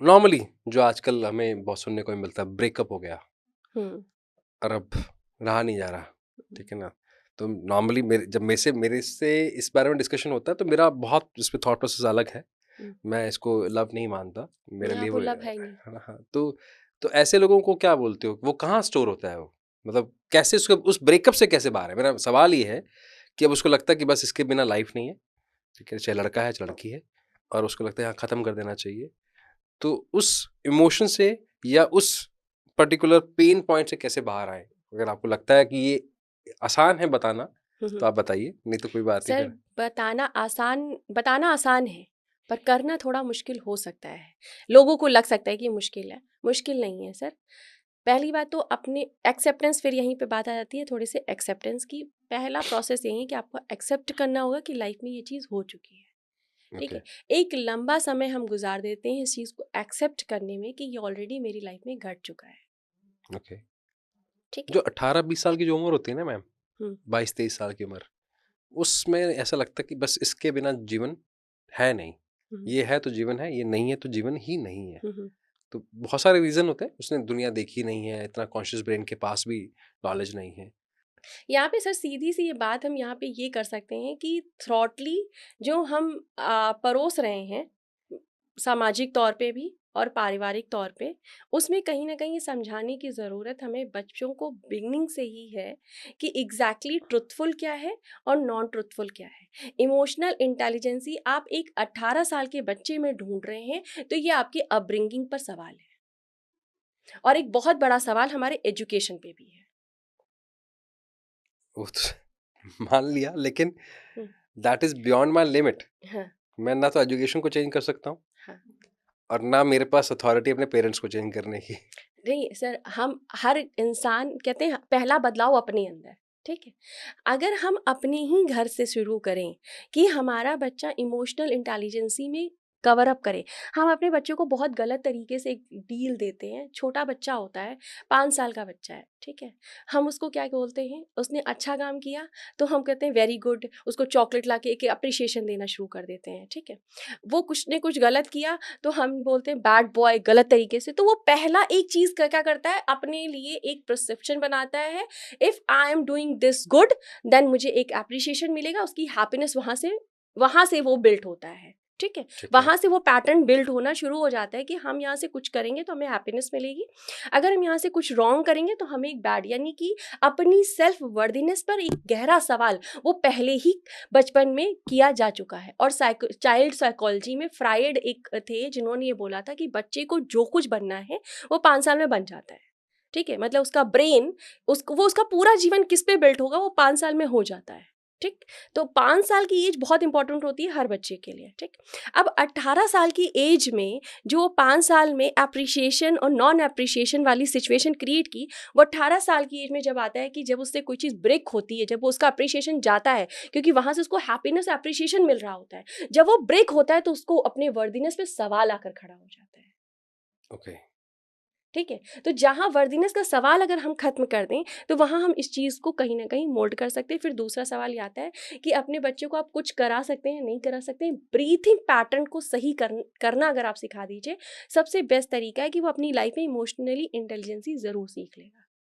Normally जो आजकल हमें बहुत सुनने को मिलता है, ब्रेकअप हो गया और अब रहा नहीं जा रहा, ठीक है ना? तो नॉर्मली मेरे से इस बारे में डिस्कशन होता है तो मेरा बहुत इस पे थॉट प्रोसेस अलग है। मैं इसको लव नहीं मानता, मेरे यहाँ लिए वो वो लव है ही नहीं। हाँ, हाँ, तो ऐसे लोगों को क्या बोलते हो? वो कहाँ स्टोर होता है वो? मतलब कैसे उसको उस ब्रेकअप से कैसे बाहर है? मेरा सवाल ये है कि अब उसको लगता है कि बस इसके बिना लाइफ नहीं है, ठीक है? चाहे लड़का है, चाहे लड़की है और उसको लगता है यहाँ खत्म कर देना चाहिए। तो उस इमोशन से या उस पर्टिकुलर पेन पॉइंट से कैसे बाहर आए? अगर आपको लगता है कि ये आसान है बताना, तो आप बताइए, नहीं तो कोई बात नहीं सर फिर। बताना आसान है, पर करना थोड़ा मुश्किल हो सकता है। लोगों को लग सकता है कि मुश्किल है, मुश्किल नहीं है सर। पहली बात तो अपने एक्सेप्टेंस, फिर यहीं पे बात आ जाती है थोड़ी सी एक्सेप्टेंस की। पहला प्रोसेस यही है कि आपको एक्सेप्ट करना होगा कि लाइफ में ये चीज़ हो चुकी है, ठीक ओके, है। एक लंबा समय हम गुजार देते हैं इस चीज़ को एक्सेप्ट करने में कि ये ऑलरेडी मेरी लाइफ में घट चुका है, ओके। ठीक है। जो 18-20 साल की जो उम्र होती है ना मैम, हम्म 22-23 साल की उम्र, उसमें ऐसा लगता है कि बस इसके बिना जीवन है नहीं। हम्म ये है तो जीवन है, ये नहीं है तो जीवन ही नहीं है। हम्म तो बहुत सारे रीज़न होते हैं, उसने दुनिया देखी नहीं है, इतना कॉन्शियस ब्रेन के पास भी नॉलेज नहीं है। यहाँ पे सर सीधी सी ये बात हम यहाँ पे ये कर सकते हैं कि थ्रॉटली जो हम परोस रहे हैं, सामाजिक तौर पे भी और पारिवारिक तौर पे, उसमें कहीं ना कहीं ये समझाने की ज़रूरत हमें बच्चों को बिगनिंग से ही है कि एग्जैक्टली ट्रुथफुल क्या है और नॉन ट्रुथफुल क्या है। इमोशनल इंटेलिजेंसी आप एक 18 साल के बच्चे में ढूंढ रहे हैं, तो ये आपकी अपब्रिंगिंग पर सवाल है, और एक बहुत बड़ा सवाल हमारे एजुकेशन पे भी है। वो तो मान लिया, लेकिन hmm, that is beyond my limit. हाँ मैं ना तो एजुकेशन को चेंज कर सकता हूँ हाँ। और ना मेरे पास अथॉरिटी अपने पेरेंट्स को चेंज करने की। नहीं सर, हम हर इंसान कहते हैं पहला बदलाव अपने अंदर, ठीक है। अगर हम अपने ही घर से शुरू करें कि हमारा बच्चा इमोशनल इंटेलिजेंसी में कवर अप करे। हम अपने बच्चों को बहुत गलत तरीके से एक डील देते हैं। छोटा बच्चा होता है, 5 साल का बच्चा है, ठीक है। हम उसको क्या बोलते हैं, उसने अच्छा काम किया तो हम कहते हैं वेरी गुड, उसको चॉकलेट ला के एक अप्रिशिएशन देना शुरू कर देते हैं, ठीक है। वो कुछ ने कुछ गलत किया तो हम बोलते हैं बैड बॉय, गलत तरीके से। तो वो पहला एक चीज क्या करता है, अपने लिए एक परसेप्शन बनाता है। If I am doing this good, then मुझे एक एप्रिसिएशन मिलेगा। उसकी हैप्पीनेस वहां से वो बिल्ड होता है, ठीक है। ठीक है। वहां से वो पैटर्न बिल्ड होना शुरू हो जाता है कि हम यहाँ से कुछ करेंगे तो हमें हैप्पीनेस मिलेगी, अगर हम यहाँ से कुछ रॉन्ग करेंगे तो हमें एक बैड, यानी कि अपनी सेल्फ वर्दीनेस पर एक गहरा सवाल वो पहले ही बचपन में किया जा चुका है। और चाइल्ड साइकोलॉजी में फ्राइड एक थे जिन्होंने ये बोला था कि बच्चे को जो कुछ बनना है वो 5 साल में बन जाता है, ठीक है। मतलब उसका ब्रेन, उसका पूरा जीवन किस पे बिल्ट होगा वो 5 साल में हो जाता है, ठीक। तो 5 साल की एज बहुत इंपॉर्टेंट होती है हर बच्चे के लिए, ठीक। अब 18 साल की एज में जो 5 साल में अप्रिशिएशन और नॉन अप्रिशिएशन वाली सिचुएशन क्रिएट की, वो 18 साल की एज में जब आता है कि जब उससे कोई चीज़ ब्रेक होती है, जब वो उसका अप्रिशिएशन जाता है, क्योंकि वहां से उसको हैप्पीनेस अप्रिशिएशन मिल रहा होता है, जब वो ब्रेक होता है तो उसको अपने वर्दीनेस पे सवाल आकर खड़ा हो जाता है, ओके। ठीक है। तो जहां वर्दीनेस का सवाल अगर हम खत्म कर दें तो वहां हम इस चीज को कहीं ना कहीं मोल्ड कर सकते हैं। फिर दूसरा सवाल ये आता है कि अपने बच्चे को आप कुछ करा सकते हैं, नहीं करा सकते हैं। ब्रीथिंग पैटर्न को सही करना अगर आप सिखा दीजिए, सबसे बेस्ट तरीका है कि वो अपनी लाइफ में इमोशनली इंटेलिजेंसी जरूर सीख लेगा।